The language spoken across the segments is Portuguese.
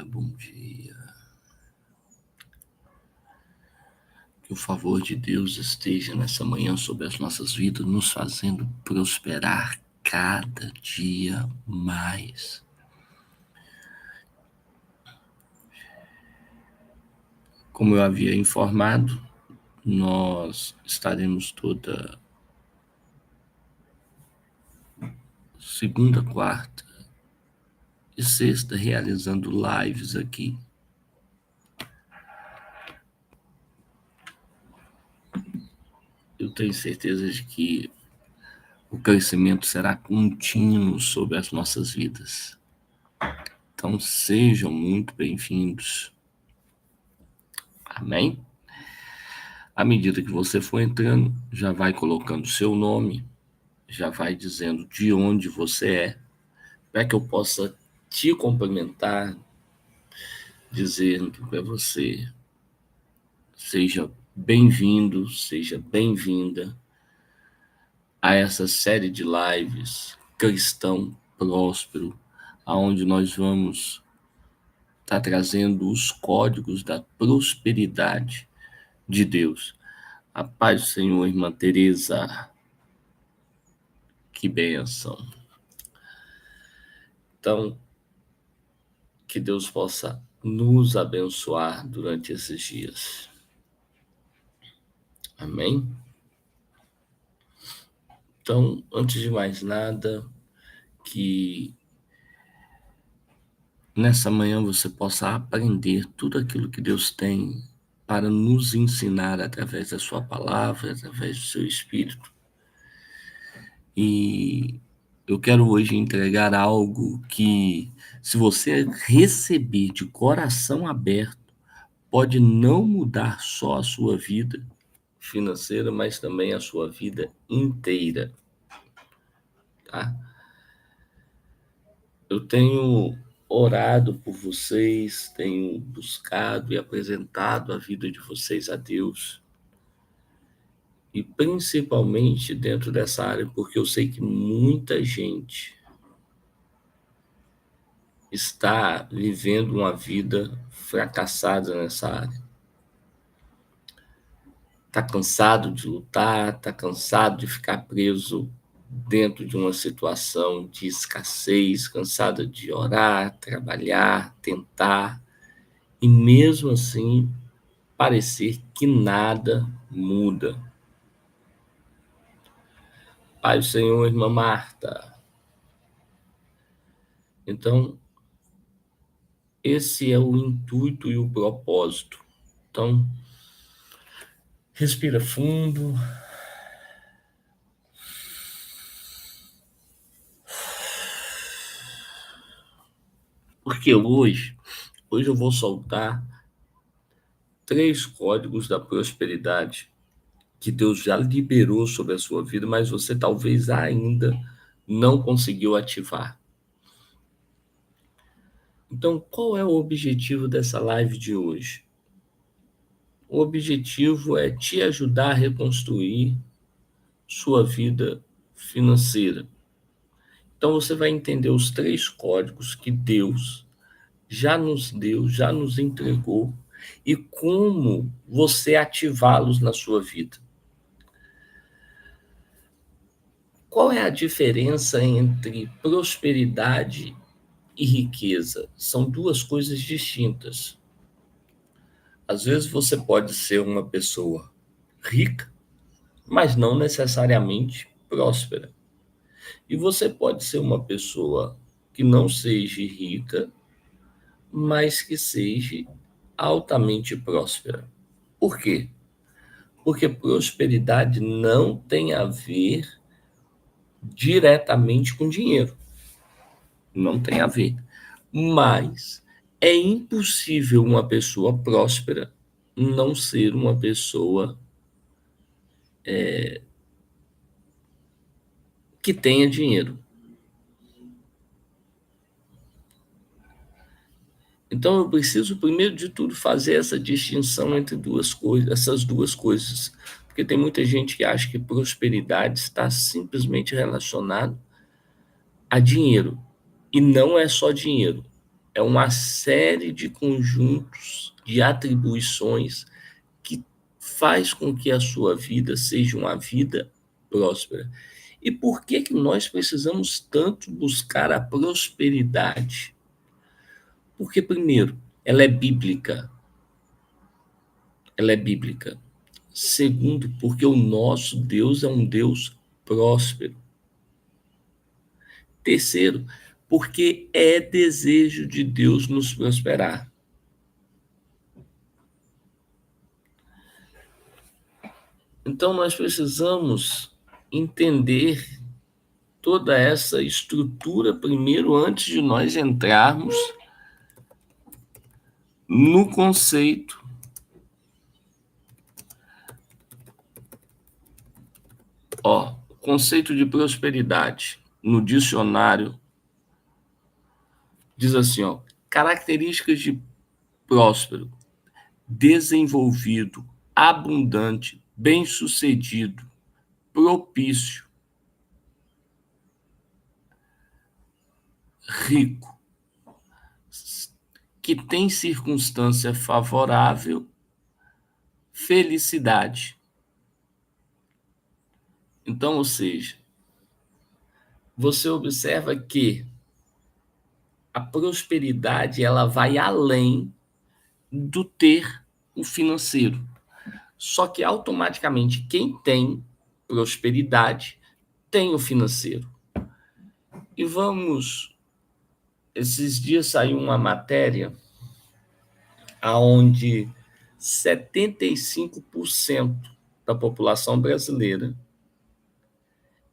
dia, bom dia. Que o favor de Deus esteja nessa manhã sobre as nossas vidas, nos fazendo prosperar cada dia mais. Como eu havia informado, nós estaremos toda segunda, quarta e sexta realizando lives aqui. Eu tenho certeza de que o crescimento será contínuo sobre as nossas vidas. Então sejam muito bem-vindos. Amém? À medida que você for entrando, já vai colocando seu nome, já vai dizendo de onde você é, para que eu possa te cumprimentar, dizendo para você, seja bem-vindo, seja bem-vinda a essa série de lives Cristão Próspero, aonde nós vamos estar trazendo os códigos da prosperidade de Deus. A paz do Senhor, irmã Teresa. Que bênção. Então, que Deus possa nos abençoar durante esses dias. Amém? Então, antes de mais nada, que nessa manhã você possa aprender tudo aquilo que Deus tem para nos ensinar através da sua palavra, através do seu Espírito. E eu quero hoje entregar algo que, se você receber de coração aberto, pode não mudar só a sua vida financeira, mas também a sua vida inteira, tá? Eu tenho orado por vocês, tenho buscado e apresentado a vida de vocês a Deus, e principalmente dentro dessa área, porque eu sei que muita gente está vivendo uma vida fracassada nessa área. Está cansado de lutar, está cansado de ficar preso dentro de uma situação de escassez, cansado de orar, trabalhar, tentar, e mesmo assim parecer que nada muda. Pai do Senhor, irmã Marta. Então, esse é o intuito e o propósito. Então, respira fundo. Porque hoje eu vou soltar 3 códigos da prosperidade que Deus já liberou sobre a sua vida, mas você talvez ainda não conseguiu ativar. Então, qual é o objetivo dessa live de hoje? O objetivo é te ajudar a reconstruir sua vida financeira. Então, você vai entender os 3 códigos que Deus já nos deu, já nos entregou, e como você ativá-los na sua vida. Qual é a diferença entre prosperidade e riqueza? São 2 coisas distintas. Às vezes você pode ser uma pessoa rica, mas não necessariamente próspera. E você pode ser uma pessoa que não seja rica, mas que seja altamente próspera. Por quê? Porque prosperidade não tem a ver diretamente com dinheiro. Não tem a ver. Mas é impossível uma pessoa próspera não ser uma pessoa que tenha dinheiro. Então eu preciso, primeiro de tudo, fazer essa distinção entre essas duas coisas. Porque tem muita gente que acha que prosperidade está simplesmente relacionado a dinheiro. E não é só dinheiro. é uma série de conjuntos de atribuições que faz com que a sua vida seja uma vida próspera. E por que que nós precisamos tanto buscar a prosperidade? Porque, primeiro, ela é bíblica. Ela é bíblica. Segundo, porque o nosso Deus é um Deus próspero. Terceiro, porque é desejo de Deus nos prosperar. Então, nós precisamos entender toda essa estrutura primeiro, antes de nós entrarmos no conceito. O conceito de prosperidade no dicionário diz assim, características de próspero: desenvolvido, abundante, bem-sucedido, propício, rico, que tem circunstância favorável, felicidade. Então, ou seja, você observa que a prosperidade ela vai além do ter o financeiro. Só que automaticamente quem tem prosperidade tem o financeiro. E esses dias saiu uma matéria aonde 75% da população brasileira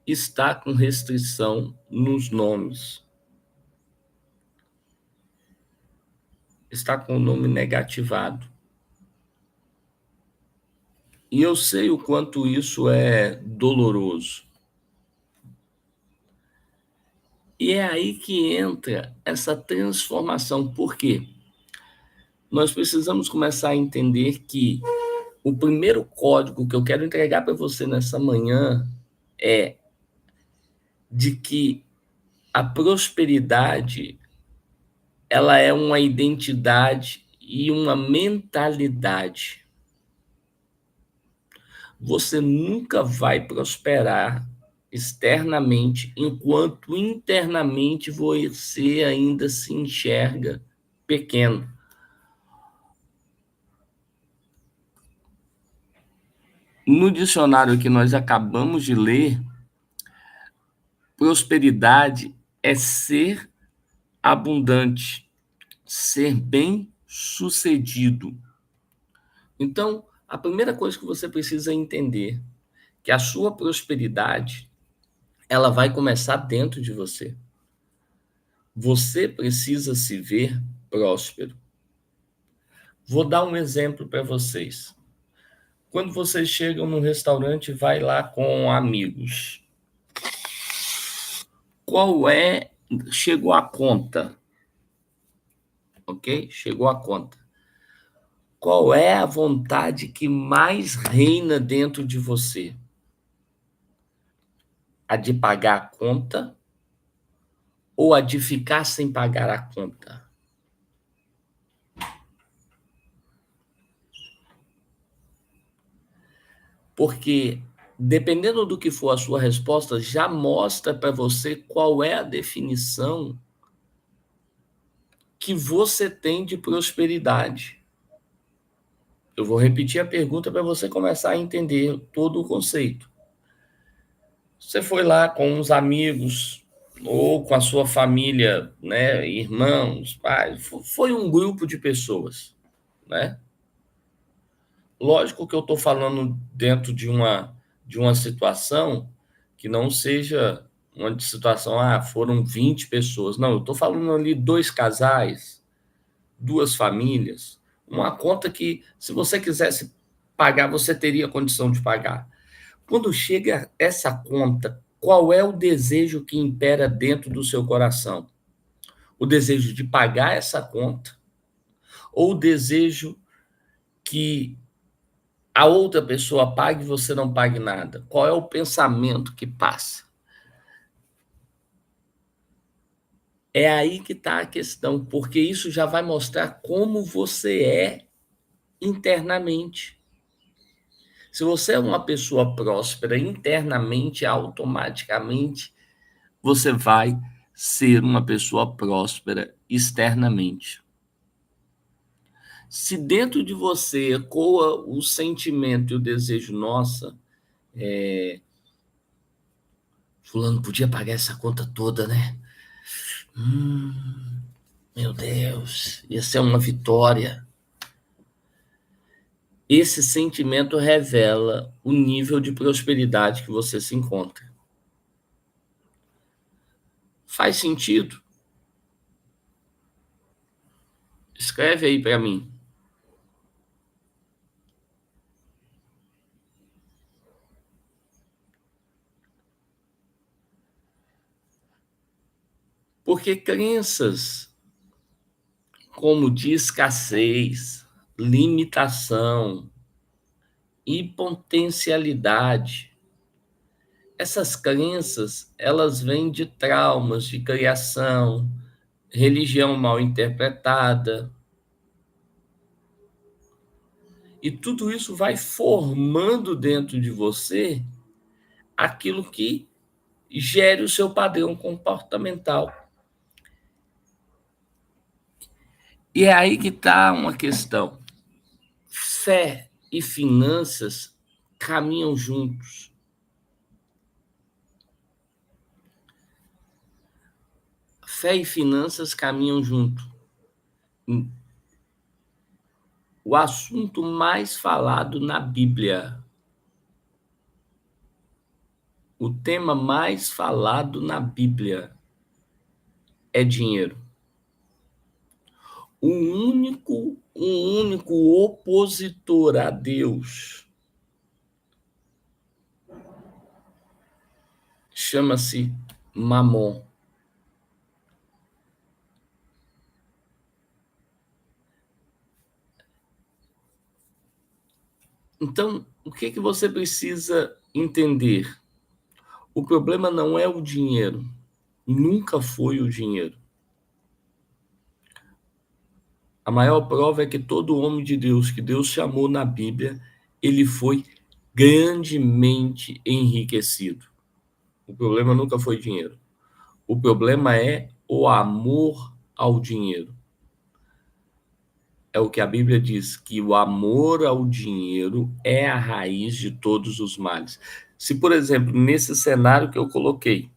está com restrição nos nomes. Está com o nome negativado. E eu sei o quanto isso é doloroso. E é aí que entra essa transformação. Por quê? Nós precisamos começar a entender que o primeiro código que eu quero entregar para você nessa manhã é de que a prosperidade ela é uma identidade e uma mentalidade. Você nunca vai prosperar externamente enquanto internamente você ainda se enxerga pequeno. No dicionário que nós acabamos de ler, prosperidade é ser abundante, ser bem-sucedido. Então, a primeira coisa que você precisa entender que a sua prosperidade ela vai começar dentro de você. Você precisa se ver próspero. Vou dar um exemplo para vocês. Quando vocês chegam num restaurante e vai lá com amigos, qual é... Chegou a conta, ok? Chegou a conta. Qual é a vontade que mais reina dentro de você? A de pagar a conta ou a de ficar sem pagar a conta? Porque, dependendo do que for a sua resposta, já mostra para você qual é a definição que você tem de prosperidade. Eu vou repetir a pergunta para você começar a entender todo o conceito. Você foi lá com uns amigos ou com a sua família, né, irmãos, pais, foi um grupo de pessoas, né? Lógico que eu estou falando dentro de uma situação que não seja uma situação, foram 20 pessoas. Não, eu estou falando ali 2 casais, 2 famílias, uma conta que, se você quisesse pagar, você teria condição de pagar. Quando chega essa conta, qual é o desejo que impera dentro do seu coração? O desejo de pagar essa conta ou o desejo que a outra pessoa pague e você não pague nada? Qual é o pensamento que passa? É aí que está a questão, porque isso já vai mostrar como você é internamente. Se você é uma pessoa próspera internamente, automaticamente você vai ser uma pessoa próspera externamente. Se dentro de você ecoa o sentimento e o desejo, nossa, fulano podia pagar essa conta toda, né? Meu Deus, ia ser uma vitória. Esse sentimento revela o nível de prosperidade que você se encontra. Faz sentido? Escreve aí para mim. Porque crenças como de escassez, limitação e potencialidade, essas crenças, elas vêm de traumas de criação, religião mal interpretada, e tudo isso vai formando dentro de você aquilo que gere o seu padrão comportamental. E é aí que está uma questão. Fé e finanças caminham juntos. Fé e finanças caminham junto. O assunto mais falado na Bíblia, o tema mais falado na Bíblia é dinheiro. Um único opositor a Deus chama-se Mamon. Então, o que que você precisa entender? O problema não é o dinheiro, nunca foi o dinheiro. A maior prova é que todo homem de Deus que Deus chamou na Bíblia, ele foi grandemente enriquecido. O problema nunca foi dinheiro. O problema é o amor ao dinheiro. É o que a Bíblia diz, que o amor ao dinheiro é a raiz de todos os males. Se, por exemplo, nesse cenário que eu coloquei,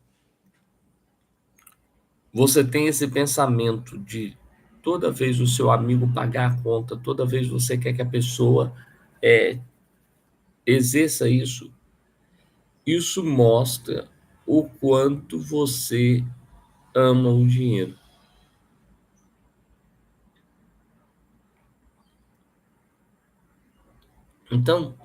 você tem esse pensamento de toda vez o seu amigo pagar a conta, toda vez você quer que a pessoa exerça isso, isso mostra o quanto você ama o dinheiro. Então,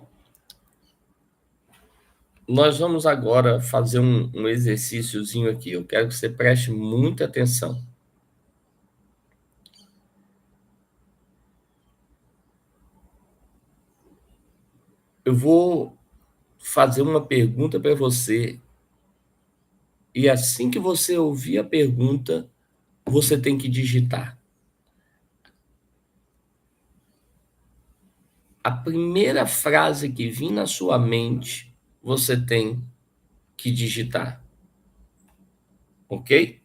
nós vamos agora fazer um exercíciozinho aqui. Eu quero que você preste muita atenção. Eu vou fazer uma pergunta para você e assim que você ouvir a pergunta, você tem que digitar. A primeira frase que vir na sua mente, você tem que digitar, ok?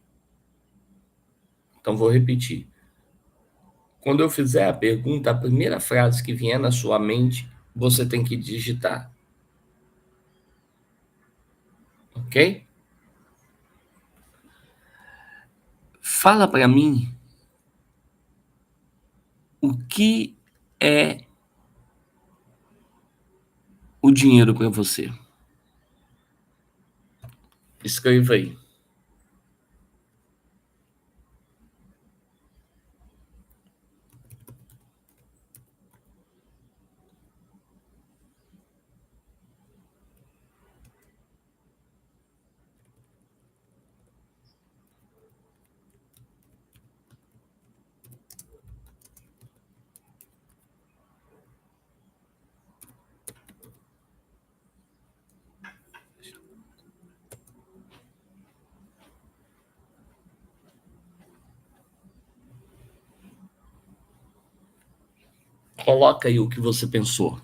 Então vou repetir. Quando eu fizer a pergunta, a primeira frase que vier na sua mente, você tem que digitar, ok? Fala para mim o que é o dinheiro para você. Escreva aí. Coloca aí o que você pensou.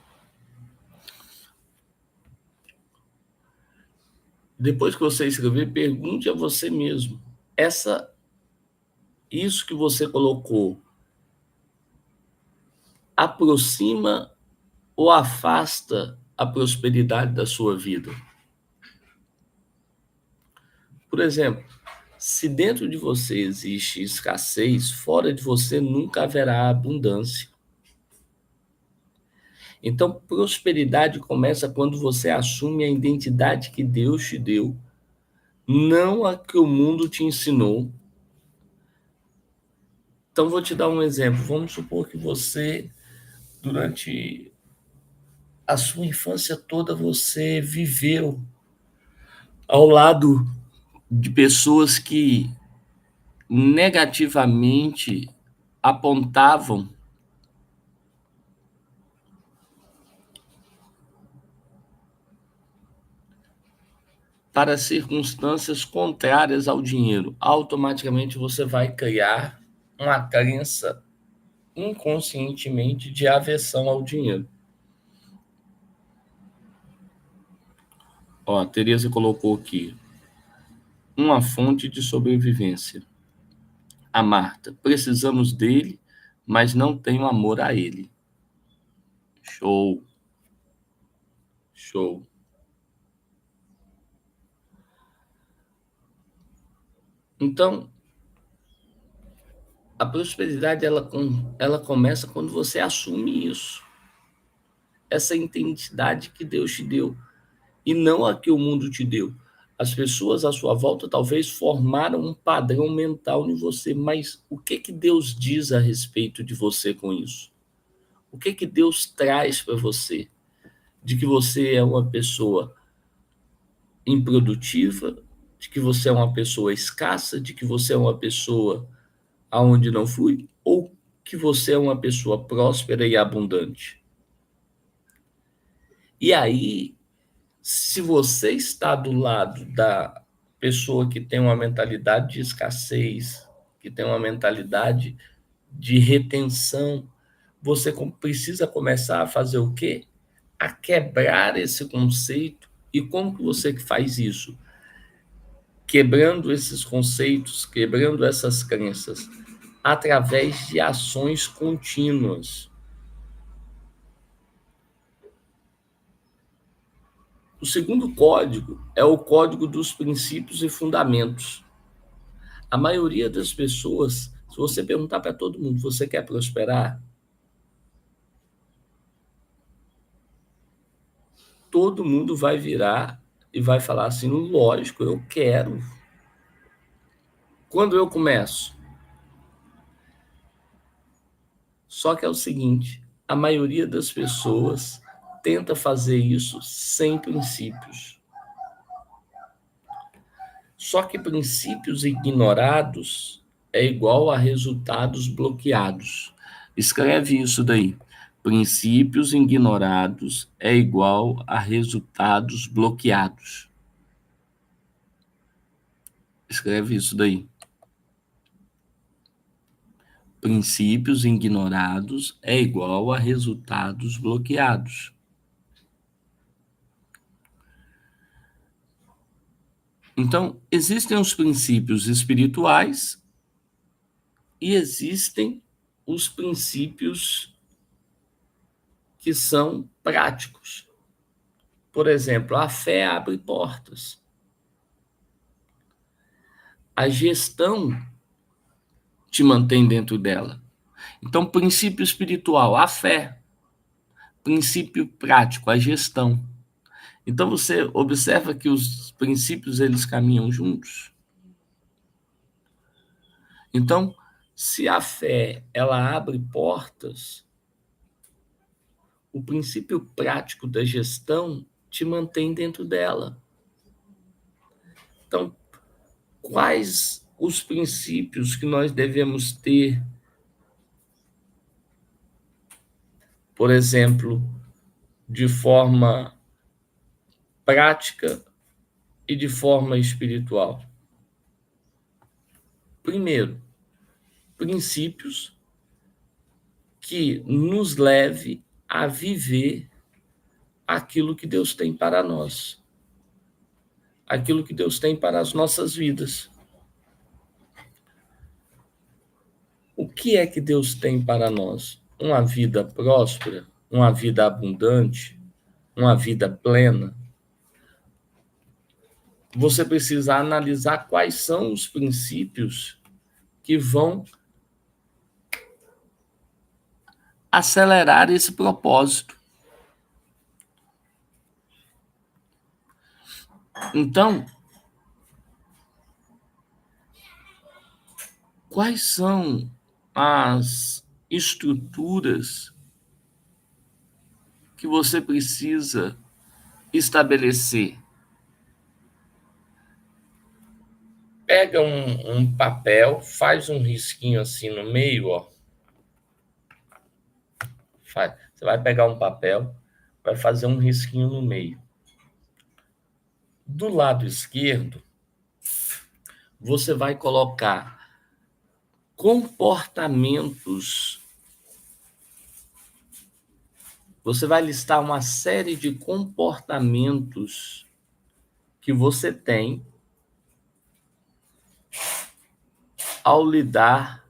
Depois que você escrever, pergunte a você mesmo. Isso que você colocou aproxima ou afasta a prosperidade da sua vida? Por exemplo, se dentro de você existe escassez, fora de você nunca haverá abundância. Então, prosperidade começa quando você assume a identidade que Deus te deu, não a que o mundo te ensinou. Então, vou te dar um exemplo. Vamos supor que você, durante a sua infância toda, você viveu ao lado de pessoas que negativamente apontavam para circunstâncias contrárias ao dinheiro. Automaticamente você vai criar uma crença inconscientemente de aversão ao dinheiro. Ó, a Tereza colocou aqui uma fonte de sobrevivência. A Marta, precisamos dele, mas não tenho amor a ele. Show, show. Então, a prosperidade ela começa quando você assume isso, essa identidade que Deus te deu e não a que o mundo te deu. As pessoas à sua volta talvez formaram um padrão mental em você, mas o que que Deus diz a respeito de você com isso? O que que Deus traz para você? De que você é uma pessoa improdutiva, de que você é uma pessoa escassa, de que você é uma pessoa aonde não flui, ou que você é uma pessoa próspera e abundante? E aí, se você está do lado da pessoa que tem uma mentalidade de escassez, que tem uma mentalidade de retenção, você precisa começar a fazer o quê? A quebrar esse conceito. E como que você faz isso? Quebrando esses conceitos, quebrando essas crenças, através de ações contínuas. O segundo código é o código dos princípios e fundamentos. A maioria das pessoas, se você perguntar para todo mundo, você quer prosperar? Todo mundo vai virar e vai falar assim, lógico, eu quero. Quando eu começo? Só que é o seguinte, a maioria das pessoas tenta fazer isso sem princípios. Só que princípios ignorados é igual a resultados bloqueados. Escreve isso daí. Princípios ignorados é igual a resultados bloqueados. Escreve isso daí. Princípios ignorados é igual a resultados bloqueados. Então, existem os princípios espirituais e existem os princípios que são práticos. Por exemplo, a fé abre portas. A gestão te mantém dentro dela. Então, princípio espiritual, a fé. Princípio prático, a gestão. Então, você observa que os princípios, eles caminham juntos. Então, se a fé, ela abre portas, o princípio prático da gestão te mantém dentro dela. Então, quais os princípios que nós devemos ter, por exemplo, de forma prática e de forma espiritual? Primeiro, princípios que nos leve a viver aquilo que Deus tem para nós, aquilo que Deus tem para as nossas vidas. O que é que Deus tem para nós? Uma vida próspera, uma vida abundante, uma vida plena. Você precisa analisar quais são os princípios que vão acelerar esse propósito. Então, quais são as estruturas que você precisa estabelecer? Pega um papel, faz um risquinho assim no meio, ó. Você vai pegar um papel, vai fazer um risquinho no meio. Do lado esquerdo, você vai colocar comportamentos. Você vai listar uma série de comportamentos que você tem ao lidar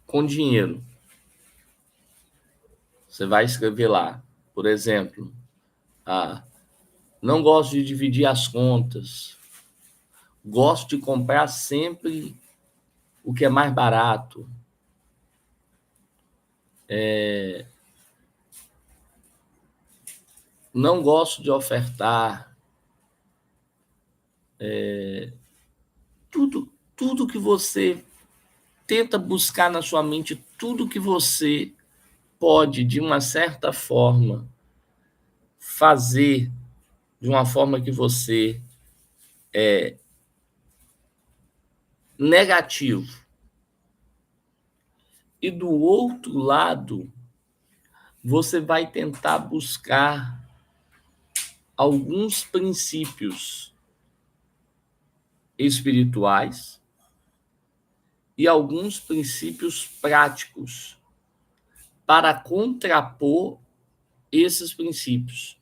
com dinheiro. Você vai escrever lá, por exemplo, não gosto de dividir as contas, gosto de comprar sempre o que é mais barato, não gosto de ofertar, tudo que você tenta buscar na sua mente, tudo que você pode, de uma certa forma, fazer de uma forma que você é negativo. E do outro lado, você vai tentar buscar alguns princípios espirituais e alguns princípios práticos para contrapor esses princípios.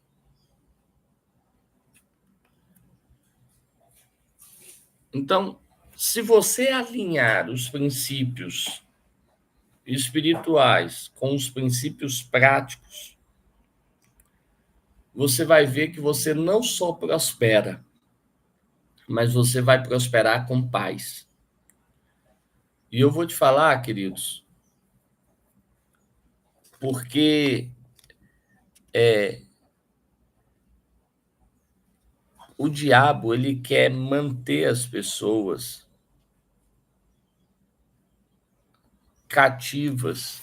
Então, se você alinhar os princípios espirituais com os princípios práticos, você vai ver que você não só prospera, mas você vai prosperar com paz. E eu vou te falar, queridos, porque o diabo, ele quer manter as pessoas cativas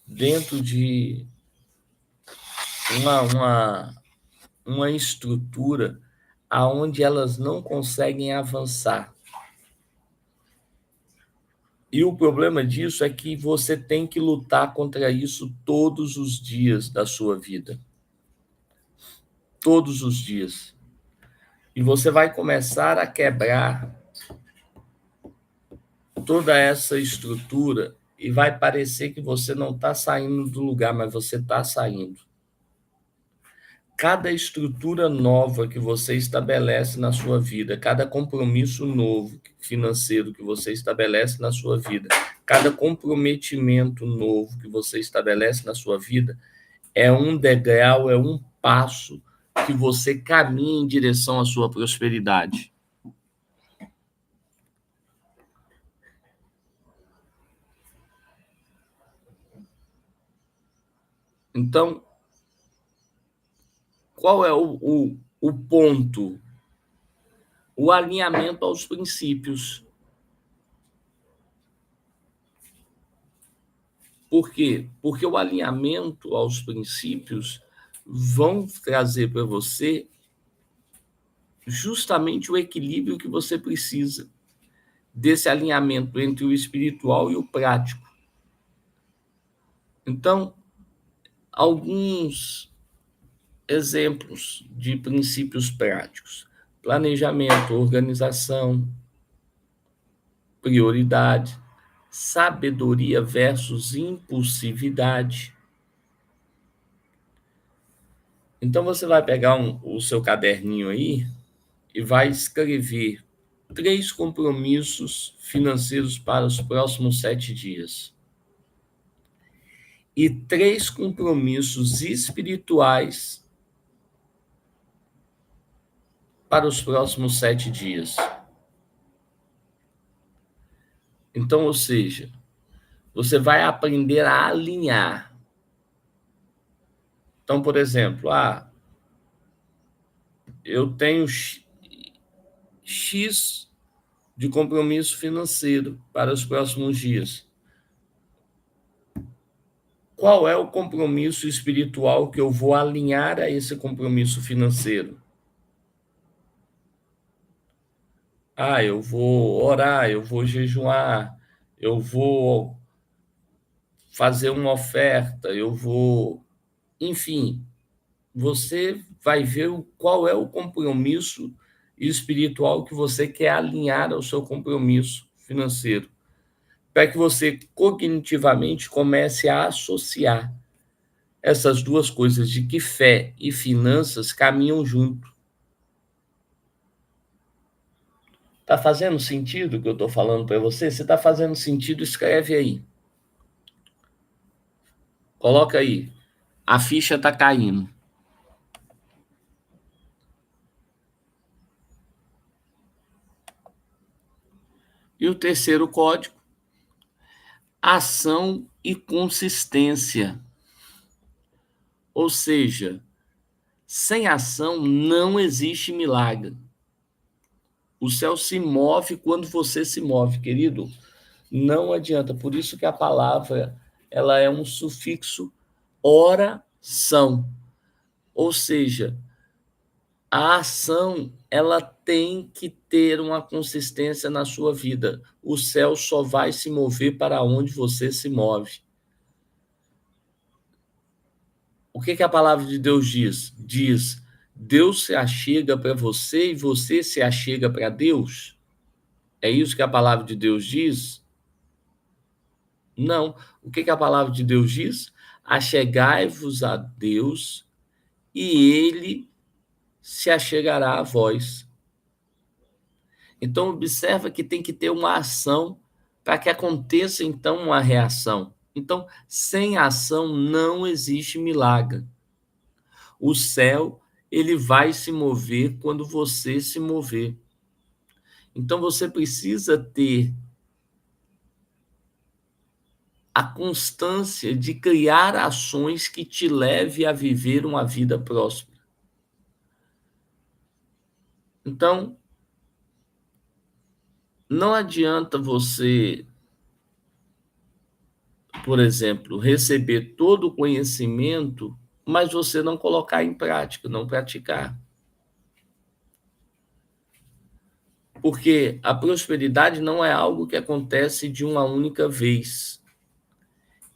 dentro de uma estrutura aonde elas não conseguem avançar. E o problema disso é que você tem que lutar contra isso todos os dias da sua vida. Todos os dias. E você vai começar a quebrar toda essa estrutura e vai parecer que você não está saindo do lugar, mas você está saindo. Cada estrutura nova que você estabelece na sua vida, cada compromisso novo financeiro que você estabelece na sua vida, cada comprometimento novo que você estabelece na sua vida, é um degrau, é um passo que você caminha em direção à sua prosperidade. Então, qual é o ponto? O alinhamento aos princípios. Por quê? Porque o alinhamento aos princípios vão trazer para você justamente o equilíbrio que você precisa desse alinhamento entre o espiritual e o prático. Então, alguns exemplos de princípios práticos: planejamento, organização, prioridade, sabedoria versus impulsividade. Então você vai pegar o seu caderninho aí e vai escrever 3 compromissos financeiros para os próximos 7 dias. E 3 compromissos espirituais para os próximos 7 dias. Então, ou seja, você vai aprender a alinhar. Então, por exemplo, eu tenho X de compromisso financeiro para os próximos dias. Qual é o compromisso espiritual que eu vou alinhar a esse compromisso financeiro? Eu vou orar, eu vou jejuar, eu vou fazer uma oferta, eu vou. Enfim, você vai ver qual é o compromisso espiritual que você quer alinhar ao seu compromisso financeiro, para que você cognitivamente comece a associar essas duas coisas, de que fé e finanças caminham junto. Tá fazendo sentido o que eu estou falando para você? Se está fazendo sentido, escreve aí. Coloca aí. A ficha está caindo. E o terceiro código, ação e consistência. Ou seja, sem ação não existe milagre. O céu se move quando você se move, querido. Não adianta. Por isso que a palavra ela é um sufixo oração. Ou seja, a ação ela tem que ter uma consistência na sua vida. O céu só vai se mover para onde você se move. O que a palavra de Deus diz? Diz, Deus se achega para você e você se achega para Deus? É isso que a palavra de Deus diz? Não. O que a palavra de Deus diz? Achegai-vos a Deus e Ele se achegará a vós. Então, observa que tem que ter uma ação para que aconteça, então, uma reação. Então, sem ação não existe milagre. O céu, ele vai se mover quando você se mover. Então, você precisa ter a constância de criar ações que te leve a viver uma vida próspera. Então, não adianta você, por exemplo, receber todo o conhecimento, mas você não colocar em prática, não praticar. Porque a prosperidade não é algo que acontece de uma única vez.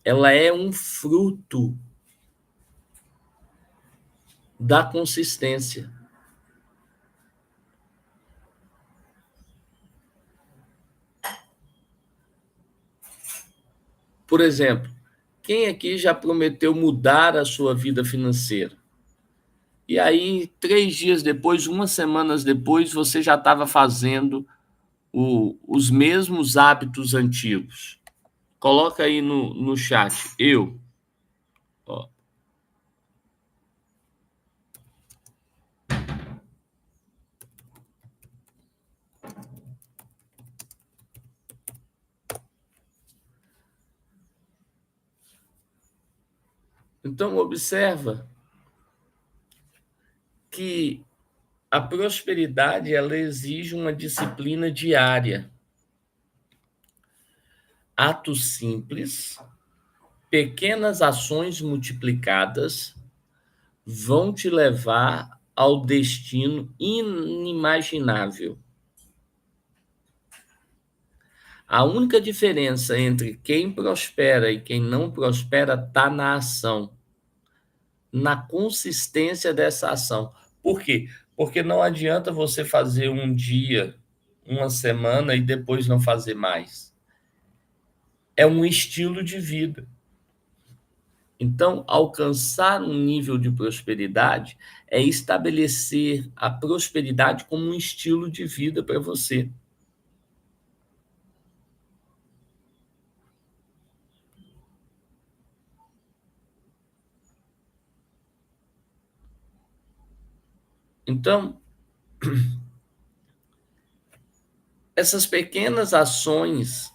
Ela é um fruto da consistência. Por exemplo, quem aqui já prometeu mudar a sua vida financeira? E aí, 3 dias depois, 1 semana depois, você já estava fazendo os mesmos hábitos antigos. Coloca aí no chat, eu. Ó. Então, observa que a prosperidade ela exige uma disciplina diária. Atos simples, pequenas ações multiplicadas vão te levar ao destino inimaginável. A única diferença entre quem prospera e quem não prospera está na ação, na consistência dessa ação. Por quê? Porque não adianta você fazer um dia, uma semana e depois não fazer mais. é um estilo de vida. Então, alcançar um nível de prosperidade é estabelecer a prosperidade como um estilo de vida para você. Então, essas pequenas ações,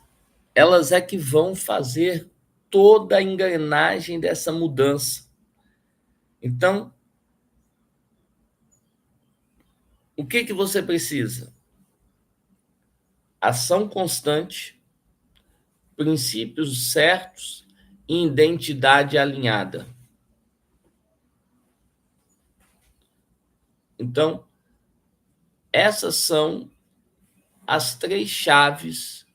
elas é que vão fazer toda a engrenagem dessa mudança. Então, o que você precisa? Ação constante, princípios certos e identidade alinhada. Então, essas são as 3 chaves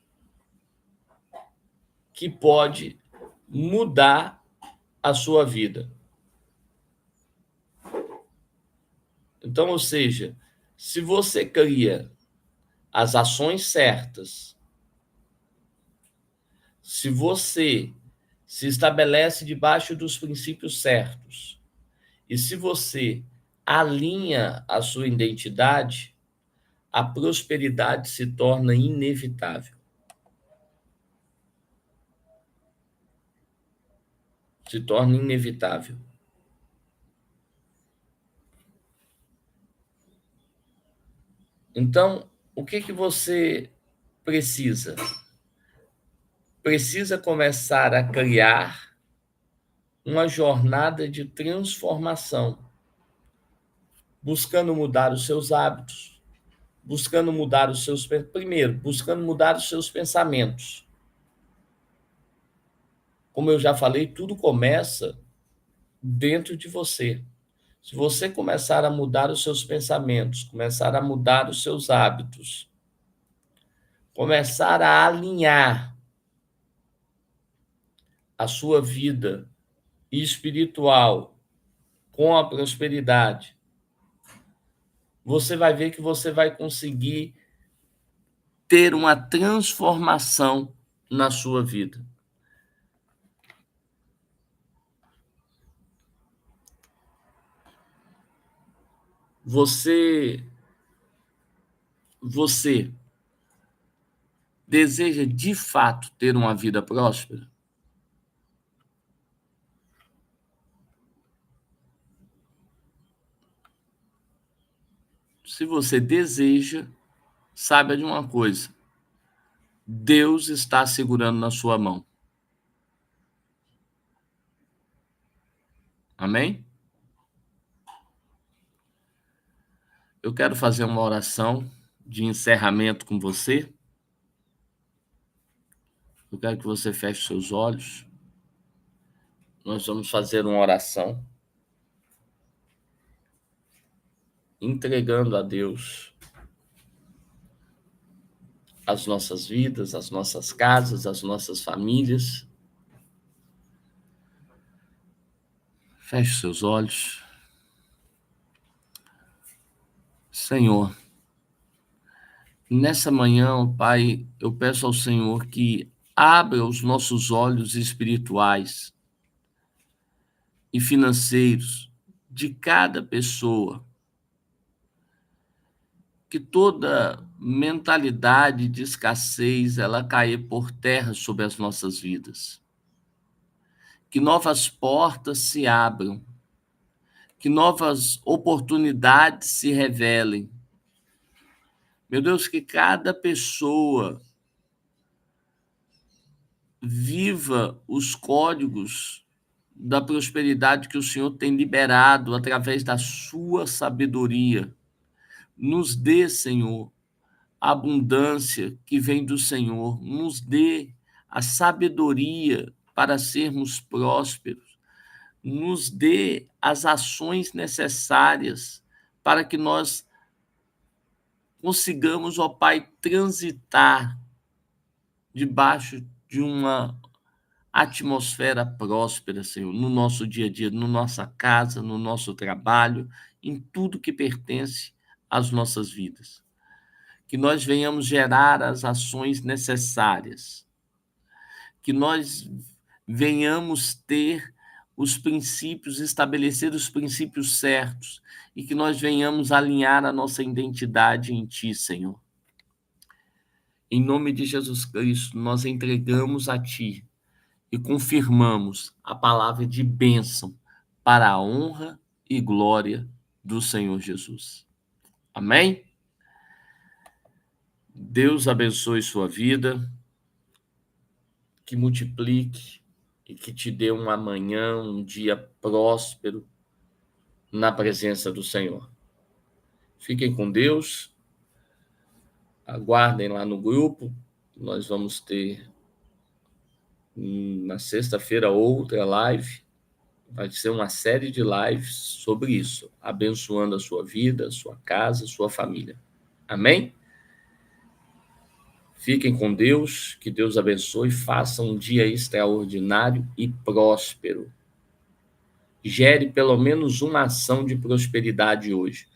que pode mudar a sua vida. Então, ou seja, se você cria as ações certas, se você se estabelece debaixo dos princípios certos, e se você alinha a sua identidade, a prosperidade se torna inevitável. Se torna inevitável. Então, o que você precisa? Precisa começar a criar uma jornada de transformação, buscando mudar os seus hábitos, buscando mudar os seus primeiro, buscando mudar os seus pensamentos. Como eu já falei, tudo começa dentro de você. Se você começar a mudar os seus pensamentos, começar a mudar os seus hábitos, começar a alinhar a sua vida espiritual com a prosperidade, você vai ver que você vai conseguir ter uma transformação na sua vida. Você deseja de fato ter uma vida próspera? Se você deseja, saiba de uma coisa: Deus está segurando na sua mão. Amém? Eu quero fazer uma oração de encerramento com você. Eu quero que você feche seus olhos. Nós vamos fazer uma oração entregando a Deus as nossas vidas, as nossas casas, as nossas famílias. Feche seus olhos. Senhor, nessa manhã, Pai, eu peço ao Senhor que abra os nossos olhos espirituais e financeiros de cada pessoa, que toda mentalidade de escassez ela caia por terra sobre as nossas vidas, que novas portas se abram, que novas oportunidades se revelem. Meu Deus, que cada pessoa viva os códigos da prosperidade que o Senhor tem liberado através da sua sabedoria. Nos dê, Senhor, a abundância que vem do Senhor. Nos dê a sabedoria para sermos prósperos. Nos dê as ações necessárias para que nós consigamos, ó Pai, transitar debaixo de uma atmosfera próspera, Senhor, no nosso dia a dia, na nossa casa, no nosso trabalho, em tudo que pertence às nossas vidas. Que nós venhamos gerar as ações necessárias, que nós venhamos ter os princípios, estabelecer os princípios certos e que nós venhamos alinhar a nossa identidade em Ti, Senhor. Em nome de Jesus Cristo, nós entregamos a Ti e confirmamos a palavra de bênção para a honra e glória do Senhor Jesus. Amém? Deus abençoe sua vida, que multiplique e que te dê um amanhã, um dia próspero na presença do Senhor. Fiquem com Deus, aguardem lá no grupo, nós vamos ter na sexta-feira outra live, vai ser uma série de lives sobre isso, abençoando a sua vida, a sua casa, a sua família. Amém? Fiquem com Deus, que Deus abençoe, faça um dia extraordinário e próspero. Gere pelo menos uma ação de prosperidade hoje.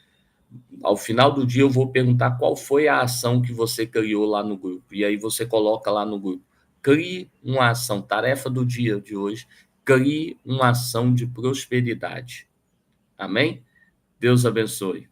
Ao final do dia eu vou perguntar qual foi a ação que você criou lá no grupo. E aí você coloca lá no grupo. Crie uma ação, tarefa do dia de hoje, crie uma ação de prosperidade. Amém? Deus abençoe.